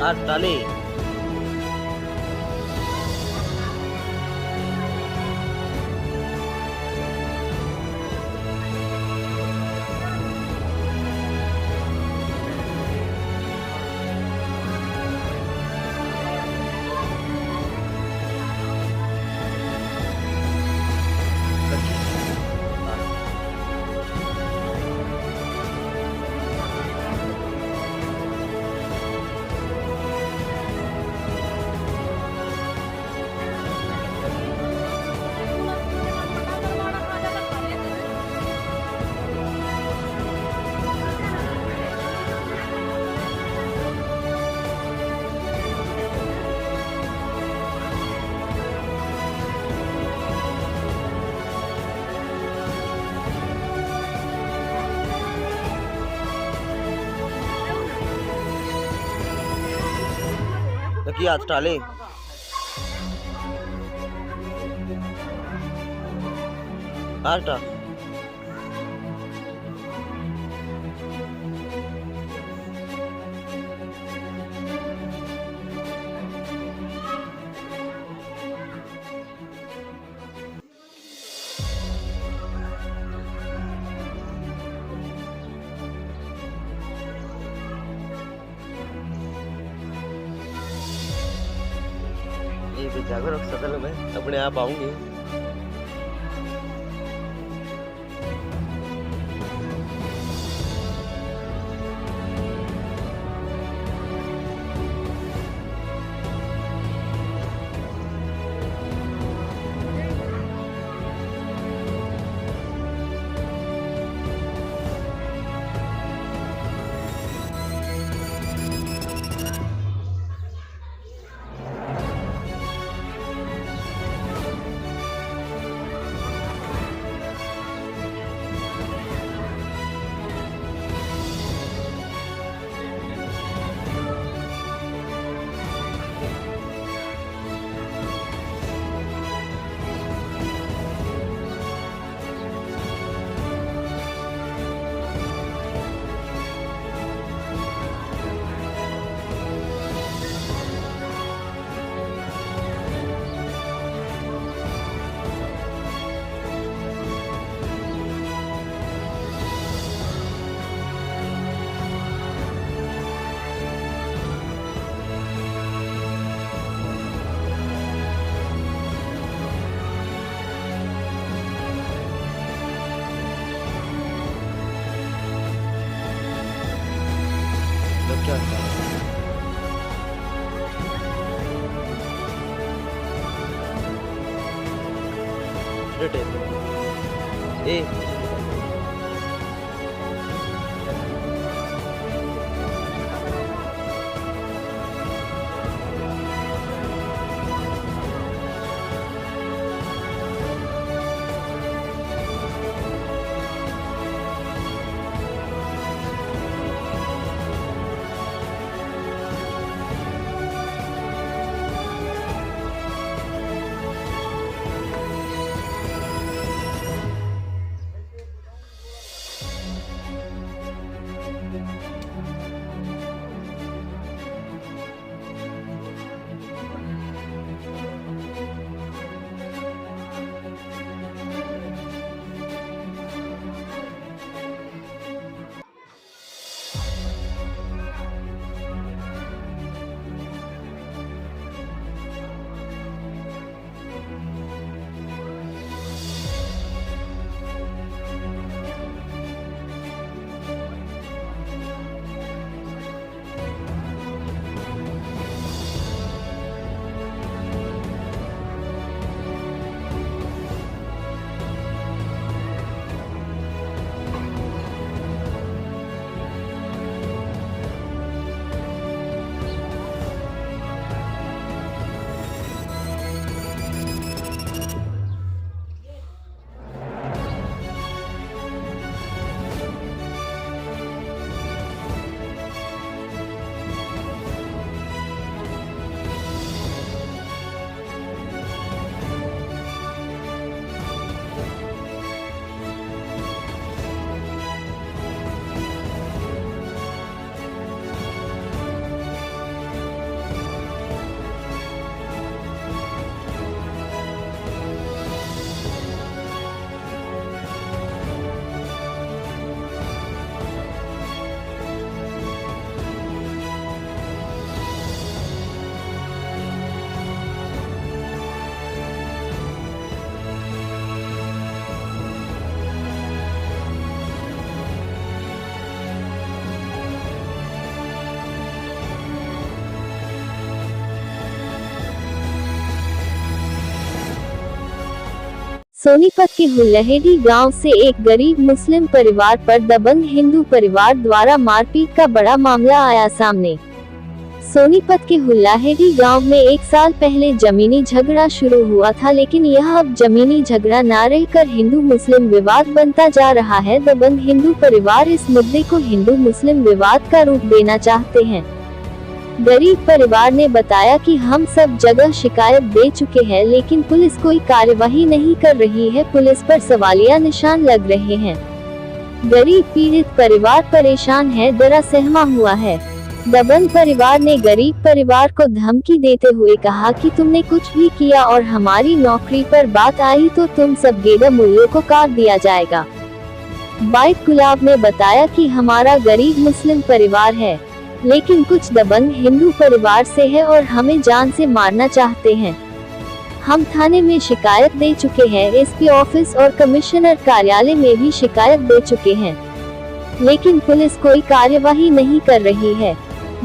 Artali. की आज टाले आटा जागो रख सकल मैं अपने आप आऊंगी। क्या ए सोनीपत के हुल्लहेड़ी गांव से एक गरीब मुस्लिम परिवार पर दबंग हिंदू परिवार द्वारा मारपीट का बड़ा मामला आया सामने। सोनीपत के हुल्लहेड़ी गांव में एक साल पहले जमीनी झगड़ा शुरू हुआ था, लेकिन यह अब जमीनी झगड़ा न रहकर हिंदू मुस्लिम विवाद बनता जा रहा है। दबंग हिंदू परिवार इस मुद्दे को हिंदू मुस्लिम विवाद का रूप देना चाहते हैं। गरीब परिवार ने बताया कि हम सब जगह शिकायत दे चुके हैं, लेकिन पुलिस कोई कार्यवाही नहीं कर रही है। पुलिस पर सवालिया निशान लग रहे हैं। गरीब पीड़ित परिवार परेशान है, डरा सहमा हुआ है। दबंग परिवार ने गरीब परिवार को धमकी देते हुए कहा कि तुमने कुछ भी किया और हमारी नौकरी पर बात आई तो तुम सब गेदा मूल्यों को काट दिया जाएगा। बाइट गुलाब ने बताया कि हमारा गरीब मुस्लिम परिवार है, लेकिन कुछ दबंग हिंदू परिवार से है और हमें जान से मारना चाहते हैं। हम थाने में शिकायत दे चुके हैं, एसपी ऑफिस और कमिश्नर कार्यालय में भी शिकायत दे चुके हैं, लेकिन पुलिस कोई कार्यवाही नहीं कर रही है।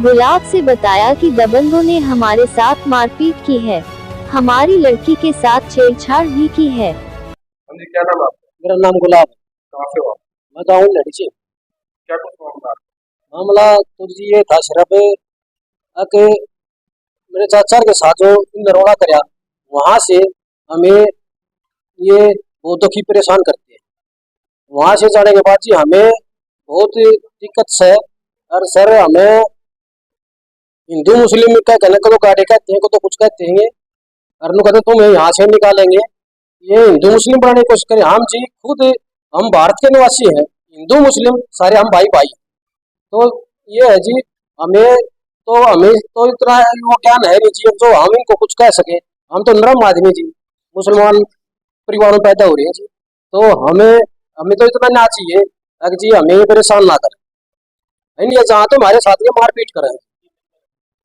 गुलाब से बताया कि दबंगों ने हमारे साथ मारपीट की है, हमारी लड़की के साथ छेड़छाड़ भी की है। जी, क्या नाम है आपका? मेरा नाम गुलाब है। कहाँ से हो आप? मैं गाँव लड़ी से। क्या कुछ मामला है? मामला तो जी ये था सिर्फ कि मेरे चाचा के साथ जो इन नरोड़ा कराया, वहाँ से हमें ये बहुत दुखी परेशान करते हैं। वहाँ से जाने के बाद जी हमें बहुत दिक्कत से, और सर हमें हिंदू मुस्लिम का कहने को तो गाड़ी कहते हैं, को तो कुछ कहते हैं, और नु कहते तुम यहाँ से निकालेंगे। ये हिंदू मुस्लिम बनाने की कोशिश करें। हम जी खुद हम भारत के निवासी हैं, हिंदू मुस्लिम सारे हम भाई भाई। तो ये है जी, हमें तो इतना वो ज्ञान है नहीं जी जो हम इनको कुछ कह सके। हम तो नरम आदमी जी, मुसलमान परिवार में पैदा हो रहे हैं जी, तो हमें तो इतना ना चाहिए कि जी हमें ये परेशान ना करें। नहीं, जहाँ तो हमारे साथ ये मारपीट करें।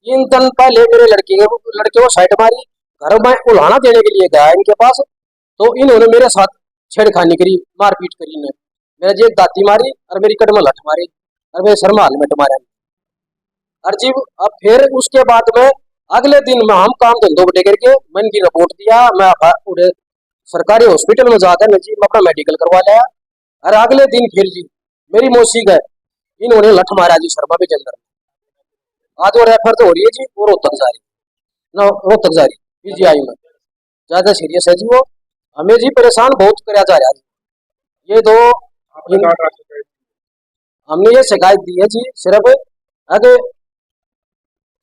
3 दिन पहले मेरे लड़के को साइड मारी, घर में उल्हाना देने के लिए गया इनके पास, तो इन्होंने मेरे साथ छेड़खानी करी, मारपीट करी। इन्हें मेरे जी दाती मारी और मेरी कट में लठ मारी और मेरे सर में हेलमेट मारा। और जी अब फिर उसके बाद में अगले दिन में हम काम धंधों बटे करके मैंने की रिपोर्ट दिया। मैं पूरे सरकारी हॉस्पिटल में जाकर जी मैं अपना मेडिकल करवा लिया। और अगले दिन फिर जी मेरी मौसी गए, इन्होंने लठ मारा जी शर्मा भी जंदर। आज वो रेफर तो हो रही है जी, वो रोहतक जा रही ना, रोहतक जा रही पीजीआई में, ज्यादा सीरियस है जी वो। हमें जी परेशान बहुत कराया जा रहा है। ये दो आपने कहाँ कहाँ शिकायत की? हमने ये शिकायत दी है जी सिर्फ अगर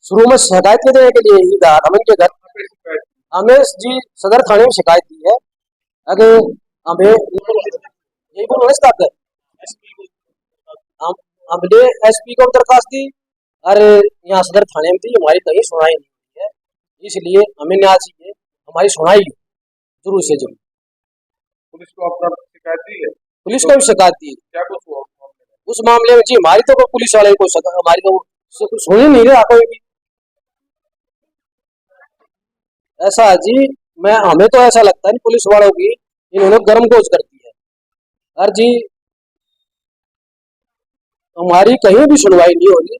शुरू में शिकायत के देने के लिए ही था। हम इनके घर आपने शिकायत की? हमें जी सदर थाने में शिकायत दी है। अगर हमें यही बोलो इस बात है, हम हमने एसपी को दरखास्त दी और यहाँ सदर थाने में थी, हमारी कहीं सुनाई नहीं हुई है। इसलिए हमें न्याय चाहिए, हमारी सुनाई जरूर से जरूर। पुलिस को अपना शिकायत दी है? पुलिस को भी शिकायत दी। क्या कुछ हुआ उस मामले में? उस मामले में जी हमारी तो कोई पुलिस वाले को हमारी तो सुन ही नहीं रहा कोई भी। ऐसा है जी, हमें तो ऐसा लगता है पुलिस वालों की इन्होंने गर्म गोश कर दी है। और जी हमारी कहीं भी सुनवाई नहीं हो रही।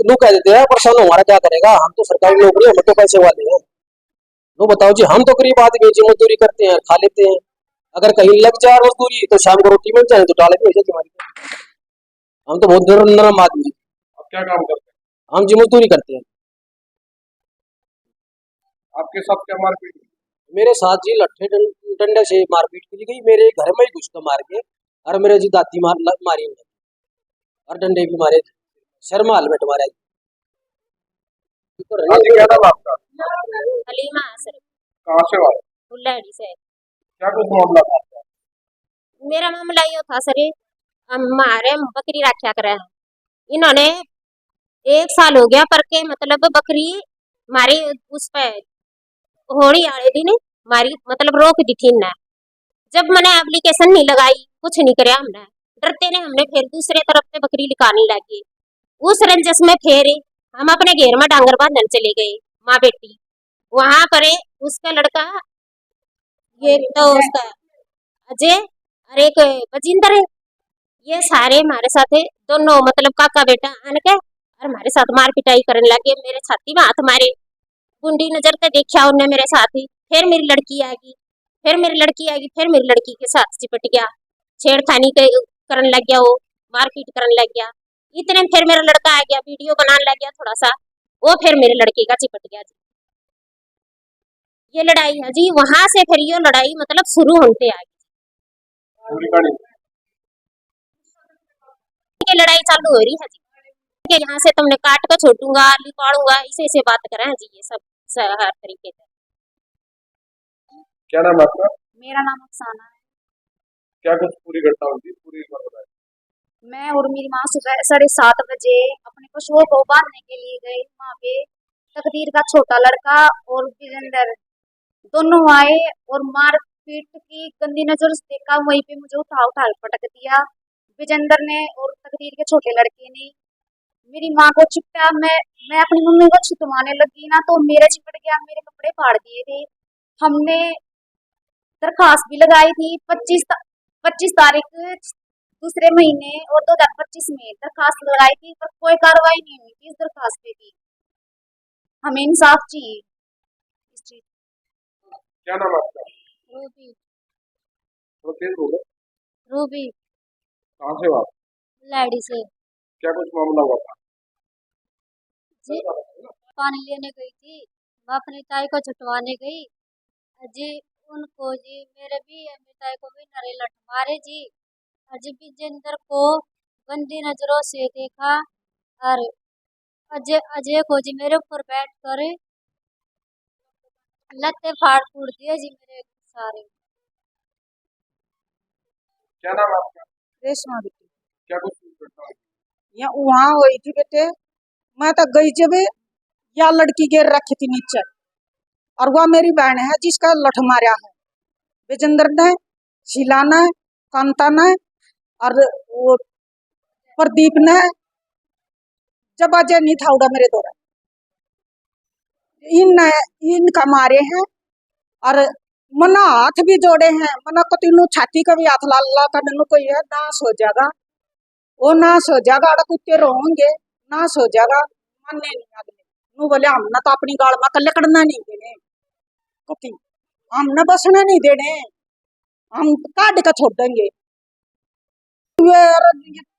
लोग कह देते हैं परेशान हमारा क्या करेगा, हम तो सरकारी नौकरी, हम तो पैसे वाले हैं। लो बताओ जी, हम तो गरीब आदमी जी, मजदूरी करते हैं, खा लेते हैं। अगर कहीं लग जाए मजदूरी तो शाम को रोटी मिल जाए तो डाले भी हो जाए हमारी। हम तो बहुत नरम आदमी। आप क्या काम करते हैं? हम जी मजदूरी करते हैं। आपके साथ क्या मारपीट हुई? मेरे साथ जी लट्ठे डंडे से मारपीट की गई, मेरे घर में ही घुस कर मार के, और मेरे जी दाती मारी और डंडे भी मारे, सर में हेलमेट मारा। हाँ जी, क्या नाम है आपका? हलीमा सर, कहाँ से हो आप? बुल्लाड़ी से। क्या कुछ मामला था आपका? मेरा मामला यो था सर, हमारे बकरी रखा करे हैं इन्होंने। 1 साल हो गया पर के मतलब बकरी मारी उस पे होली आए दिन मारी, मतलब रोक दी थी ना। जब मैंने एप्लीकेशन नहीं लगाई, कुछ नहीं कराया हमने, डरते ने हमने फिर दूसरे तरफ से बकरी निकालने लगी। उस रंजस में फिर हम अपने घेर में डांगर बांधने चले गए, माँ बेटी। वहां पर उसका लड़का, ये तो उसका अजय और एक बजिंदर है, ये सारे हमारे साथ है, दोनों मतलब काका बेटा आन के और हमारे साथ मार पिटाई करने लगे। मेरे छाती में हाथ मारे, गुंडी नजर से देखा उनने मेरे साथ ही। फिर मेरी लड़की आएगी, फिर मेरी लड़की आएगी, फिर मेरी लड़की के साथ चिपट गया, छेड़खानी करने लग गया, वो मारपीट करने लग गया। इतने में फिर मेरा लड़का आ गया, वीडियो बनाने लग गया थोड़ा सा, वो फिर मेरे लड़के का चिपट गया जी। ये लड़ाई है जी, वहां से फिर ये लड़ाई मतलब शुरू होते आ गई। पूरी कहानी? ये लड़ाई चालू हो रही है जी कि यहाँ से तुमने काट कर छोड़ूंगा, लिपाड़ूंगा, इसे बात कर रहे हैं जी, ये सब हर तरीके से। क्या नाम है आपका? मेरा नाम अफसाना है। क्या कुछ पूरी घटना हुई थी, पूरी बताएं। मैं और मेरी माँ सुबह 7:30 बजे अपने पशुओं को बांधने के लिए गए। वहाँ पे तकदीर का छोटा लड़का और विजेंदर दोनों आए और मार पीट की गंदी नजर से देखा। वहीं पे मुझे उठा उठा के पटक दिया विजेंदर ने और तकदीर के छोटे लड़के ने। मेरी माँ को चिपटा, मैं अपनी मम्मी को छिटवाने लगी ना, तो मेरा चिपट गया, मेरे कपड़े फाड़ दिए थे। हमने दरखास्त भी लगाई थी 25 तारीख दूसरे महीने और 2025 में दरखास्त लगाई थी, पर कोई कार्रवाई नहीं हुई थी इस दरखास्त पे भी। हमें इंसाफ चाहिए इस चीज। क्या नाम है आपका? रूबी। थोड़ा तेज बोलो। रूबी। कहाँ से हो आप? लाड़ी से। क्या कुछ मामला हुआ था? जी पानी लेने गई थी, मैं अपनी ताई को छुटवाने गई जी। उनको जी मेरे ताई को भी नरे लठ मारे जी। अजय विजेंद्र को गंदी नजरों से देखा और अजय अजय को जी मेरे ऊपर बैठ कर लत्ते फाड़ फूड़ दिए जी मेरे सारे। क्या नाम है आपका? रेशमा बेटी क्या कुछ घटना हुई? या वहां हुई थी बेटे। मैं तो गई जब या लड़की गिर रखी थी नीचे, और वह मेरी बहन है जिसका लठ मारा है, विजेंद्र ने, शीला ने, कांता ने और वो प्रदीप ने। जब अजय नहीं था उड़ा मेरे दौरा, इनका मारे हैं और मना हाथ भी जोड़े हैं। मना को तीनों छाती का भी हाथ लाल ला कर कोई है नाश हो जाएगा, वो नाश हो जाएगा, अड़ा कुत्ते रोंगे नाश हो जाएगा। मानने नहीं अगले नू बोले हमने तो अपनी गाड़ में कल करना नहीं देने, कति हमने बसने नहीं देने, हम काट के छोड़ देंगे।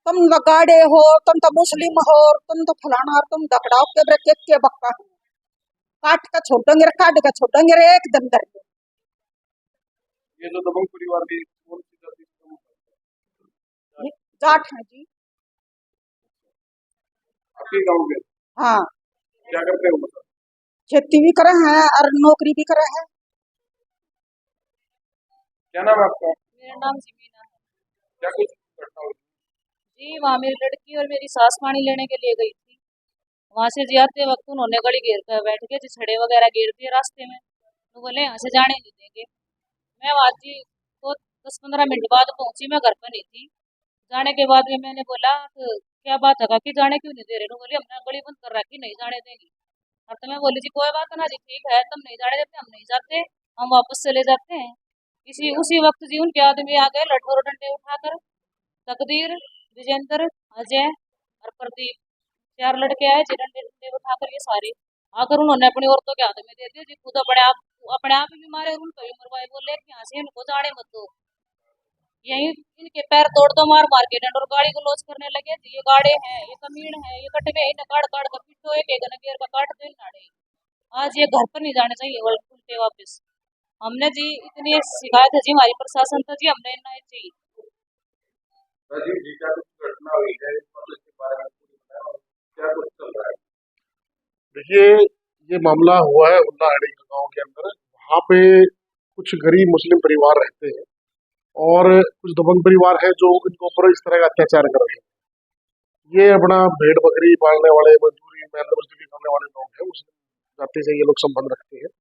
तुम गाड़े हो, तुम तो मुस्लिम हो, तुम तो फलाना और तुम दकड़ाओ के बक्का हो, काट के छोड़ देंगे, काट के छोड़ देंगे एक दिन कर। ये जो दबंग परिवार की कौन सी जाति से संबंध है? जाट है जी। आपके गांव के? हाँ, क्या करते हो मतलब? खेती भी करे हैं और नौकरी भी करे हैं। क्या नाम है आपका? मेरा नाम जीमीना है क्या कुछ घटना हुई? जी। वहाँ मेरी लड़की और मेरी सास पानी लेने के लिए गई थी। वहाँ से जी आते वक्त उन्होंने गली घेर कर बैठ के जी छड़े वगैरह घेर दिए रास्ते में, तो बोले यहाँ से जाने नहीं देंगे। मैं वहाँ जी तो 10-15 मिनट बाद पहुंची, मैं घर पर नहीं थी। जाने के बाद में मैंने बोला तो क्या बात है कि जाने क्यों नहीं दे रहे? बोले हमने गली बंद कर रखी, नहीं जाने देंगी। अब तो मैं बोली जी कोई बात ना जी, ठीक है तुम नहीं जाने देते हम नहीं जाते, हम वापस चले जाते हैं। उसी वक्त जी उनके आदमी आ गए लठोर डंडे उठाकर। तकदीर, विजेंद्र, अजय और प्रदीप 4 लड़के आए जी, डंडे डंडे उठाकर ये सारे आकर उन्होंने अपनी औरतों के हाथ में दे दिए जी। खुद अपने आप भी मारे और उनको भी मरवाए। बोले कि यहाँ से इनको जाने मत दो, यही इनके पैर तोड़ दो मार मार के डंड, और गाड़ी को लॉस करने लगे जी। ये गाड़े हैं, ये कमीन है, ये कटवे इन्हें काट काट कर पीटो, एक गेर का काट दो इन नाड़े। आज ये घर पर नहीं जाने चाहिए उल्टे वापस। हमने जी इतनी शिकायत है जी हमारी प्रशासन तो जी हमने इतना चाहिए। राजीव जी क्या कुछ घटना हुई है इस मामले के बारे में पूरी बताएं और क्या कुछ चल रहा है? देखिए, ये मामला हुआ है उल्लाहड़ी गांव के अंदर। वहाँ पे कुछ गरीब मुस्लिम परिवार रहते हैं और कुछ दबंग परिवार है जो इनके ऊपर इस तरह का अत्याचार कर रहे हैं। ये अपना भेड़ बकरी पालने वाले, मजदूरी करने वाले लोग हैं, मुस्लिम जाति से ये लोग संबंध रखते हैं।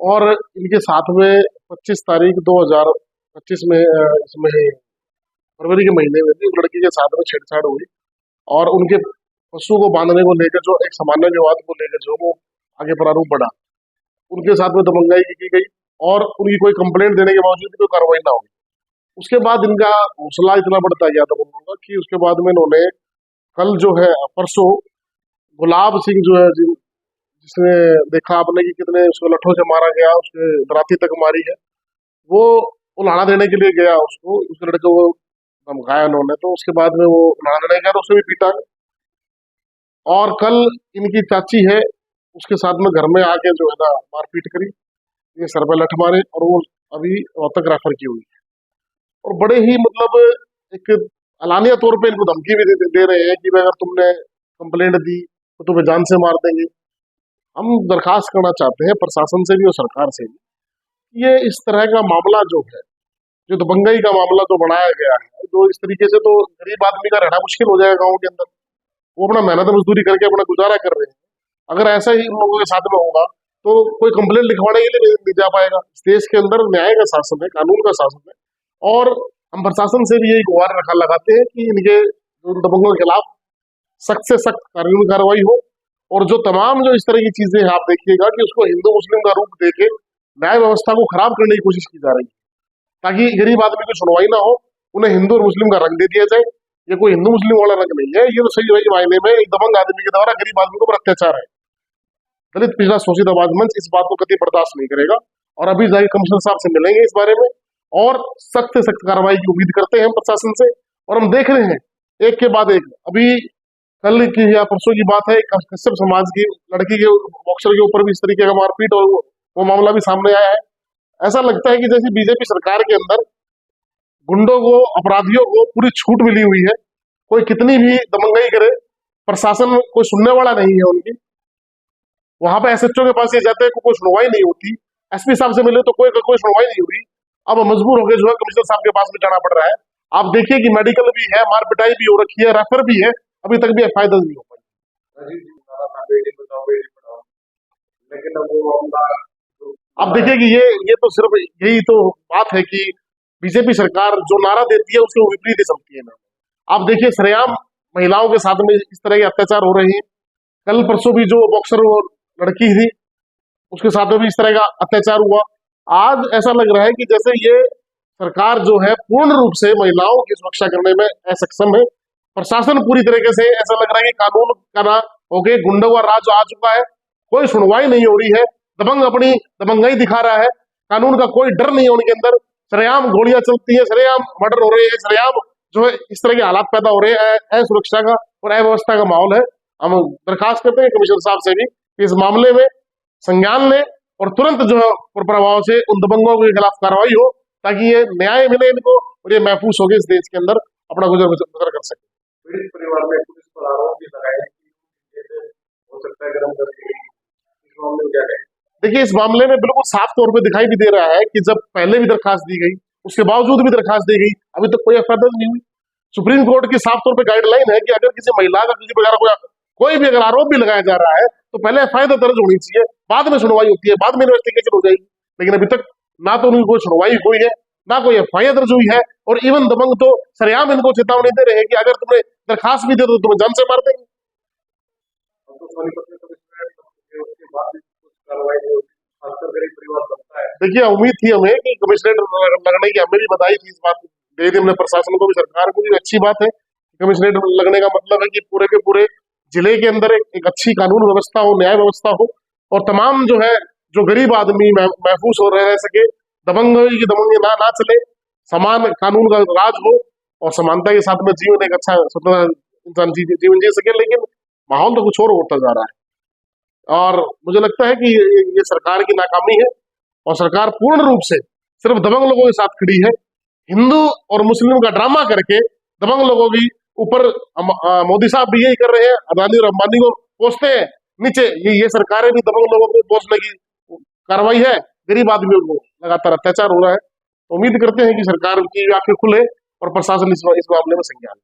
और इनके साथ में 25 तारीख 2025 में इसमें फरवरी के महीने में भी एक लड़की के साथ में छेड़छाड़ हुई और उनके पशु को बांधने को लेकर जो एक सामान्य विवाद को लेकर जो वो आगे प्रारूप बढ़ा, उनके साथ में दबंगाई की गई और उनकी कोई कंप्लेंट देने के बावजूद भी कोई कार्रवाई ना हुई। उसके बाद इनका हौसला इतना बढ़ता गया दबंगों का कि उसके बाद में इन्होंने कल जो है परसों गुलाब सिंह जो है जिसने देखा आपने कि कितने उसको लठों से मारा गया, उसके बराती तक मारी है, वो उलाना देने के लिए गया उसको, उस लड़के को धमकाया उन्होंने, तो उसके बाद में वो उलाना देने गया तो उसे भी पीटा। और कल इनकी चाची है उसके साथ में घर में आके जो है ना मारपीट करी, ये सर पे लठ मारे और वो अभी रोहतक रेफर की हुई है। और बड़े ही मतलब एक अलानिया तौर पे इनको धमकी भी दे रहे हैं कि अगर तुमने कंप्लेंट दी तो तुम्हें जान से मार देंगे। हम दरखास्त करना चाहते हैं प्रशासन से भी और सरकार से भी, ये इस तरह का मामला जो है, जो दबंगई का मामला जो बनाया गया है, जो इस तरीके से तो गरीब आदमी का रहना मुश्किल हो जाएगा गाँव के अंदर। वो अपना मेहनत मजदूरी करके अपना गुजारा कर रहे हैं। अगर ऐसा ही इन लोगों के साथ में होगा तो कोई कंप्लेंट लिखवाने के लिए नहीं जा पाएगा। इस देश के अंदर न्याय का शासन है, कानून का शासन है, और हम प्रशासन से भी यही गुहार लगाते हैं कि इनके दबंगों के खिलाफ सख्त से सख्त कानूनी कार्रवाई हो। और जो तमाम जो इस तरह की चीजें हैं, आप देखिएगा कि उसको हिंदू मुस्लिम का रूप देके न्याय व्यवस्था को खराब करने की कोशिश की जा रही है, ताकि गरीब आदमी की सुनवाई ना हो, उन्हें हिंदू और मुस्लिम का रंग दे दिया जाए। ये कोई हिंदू मुस्लिम वाला रंग नहीं है, ये तो सही वही मायने में एक दबंग आदमी के द्वारा गरीब आदमी के ऊपर अत्याचार है। दलित पिछड़ा शोषित आवाज मंच इस बात को कभी बर्दाश्त नहीं करेगा और अभी जाके कमिश्नर साहब से मिलेंगे इस बारे में और सख्त से सख्त कार्रवाई की उम्मीद करते हैं हम प्रशासन से। और हम देख रहे हैं एक के बाद एक, अभी कल की या परसों की बात है, कश्यप समाज की लड़की के बॉक्सर के ऊपर भी इस तरीके का मारपीट और वो मामला भी सामने आया है। ऐसा लगता है कि जैसे बीजेपी सरकार के अंदर गुंडों को, अपराधियों को पूरी छूट मिली हुई है, कोई कितनी भी दबंगई करे प्रशासन कोई सुनने वाला नहीं है उनकी। वहां पे एसएचओ के पास ये जाते हैं, कोई सुनवाई नहीं होती, एसपी साहब से मिले तो कोई सुनवाई नहीं हुई। अब मजबूर होकर जो है कमिश्नर साहब के पास में जाना पड़ रहा है। आप देखिए कि मेडिकल भी है, मार पिटाई भी हो रखी है, रेफर भी है, अभी तक भी एफआईआर दर्ज नहीं हो पाई। राजीव जी बता रहा था बेटी बचाओ बेटी पढ़ाओ, लेकिन अब वो मामला आप देखिए कि ये तो सिर्फ यही तो बात है कि बीजेपी सरकार जो नारा देती है उसके विपरीत ही चलती है ना। आप देखिए सरेआम महिलाओं के साथ में इस तरह के अत्याचार हो रहे हैं। कल परसों भी जो बॉक्सर वो लड़की थी उसके साथ में भी इस तरह का अत्याचार हुआ। आज ऐसा लग रहा है कि जैसे ये सरकार जो है पूर्ण रूप से महिलाओं की सुरक्षा करने में असक्षम है। प्रशासन पूरी तरीके से ऐसा लग रहा है कि कानून का ना होके गुंडों का राज आ चुका है, कोई सुनवाई नहीं हो रही है, दबंग अपनी दबंगई दिखा रहा है, कानून का कोई डर नहीं है उनके अंदर, सरेआम गोलियां चलती है, सरेआम मर्डर हो रहे हैं, सरेआम जो है इस तरह के हालात पैदा हो रहे हैं, असुरक्षा का और अव्यवस्था का माहौल है। हम दरखास्त करते हैं कमिश्नर साहब से भी कि इस मामले में संज्ञान लें और तुरंत जो है प्रभाव से उन दबंगों के खिलाफ कार्रवाई हो, ताकि ये न्याय मिले इनको और ये महफूज हो गए इस देश के अंदर अपना गुजर बसर कर सके। पीड़ित परिवार में पुलिस पर आरोप भी लगाए हैं कि जैसे हो सकता है गर्म कर दी गई, इस मामले में क्या कहें? देखिए इस मामले में बिल्कुल साफ तौर पे दिखाई भी दे रहा है कि जब पहले भी दरखास्त दी गई, उसके बावजूद भी दरखास्त दी गई, अभी तक कोई एफआईआर दर्ज नहीं हुई। सुप्रीम कोर्ट की साफ तौर पे गाइडलाइन है कि अगर किसी महिला का किसी प्रकार कोई भी अगर आरोप भी लगाया जा रहा है तो पहले एफआईआर दर्ज होनी चाहिए, बाद में सुनवाई होती है, बाद में इन्वेस्टिगेशन हो जाएगी। लेकिन अभी तक ना तो उनकी कोई सुनवाई हुई है, ना कोई एफआईआर दर्ज हुई है, और इवन दबंग तो सरेआम इनको चेतावनी दे रहे हैं कि अगर तुमने दरखास्त भी दे तो तुम्हें जान से मार देंगे। अब तो सोनीपत में कमिश्नरेट उसके बाद भी कुछ कार्रवाई नहीं होती, खासकर गरीब परिवार बनता है। देखिए उम्मीद थी हमें कि कमिश्नरेट लगने की, हमें भी बताई थी इस बात दे दी हमने प्रशासन को भी, सरकार को भी। अच्छी बात है कमिश्नरेट लगने का मतलब है कि पूरे के पूरे जिले के अंदर एक अच्छी कानून व्यवस्था हो, न्याय व्यवस्था हो और तमाम जो है जो गरीब आदमी महफूज हो रह सके, दबंगई की दबंगी ना चले, समान कानून का राज हो और समानता के साथ में जीवन एक अच्छा स्वतंत्र इंसान जीवन जी सके। लेकिन माहौल तो कुछ और होता जा रहा है और मुझे लगता है कि ये सरकार की नाकामी है और सरकार पूर्ण रूप से सिर्फ दबंग लोगों के साथ खड़ी है। हिंदू और मुस्लिम का ड्रामा करके दबंग लोगों की ऊपर मोदी साहब भी यही कर रहे हैं, अदानी और अंबानी को पोसते हैं नीचे, ये सरकारें भी दबंग लोगों को पोसने की कार्रवाई है, गरीब आदमियों को लगातार अत्याचार हो रहा है। तो उम्मीद करते हैं कि सरकार की आंखें खुले और प्रशासन इस मामले में संज्ञान ले।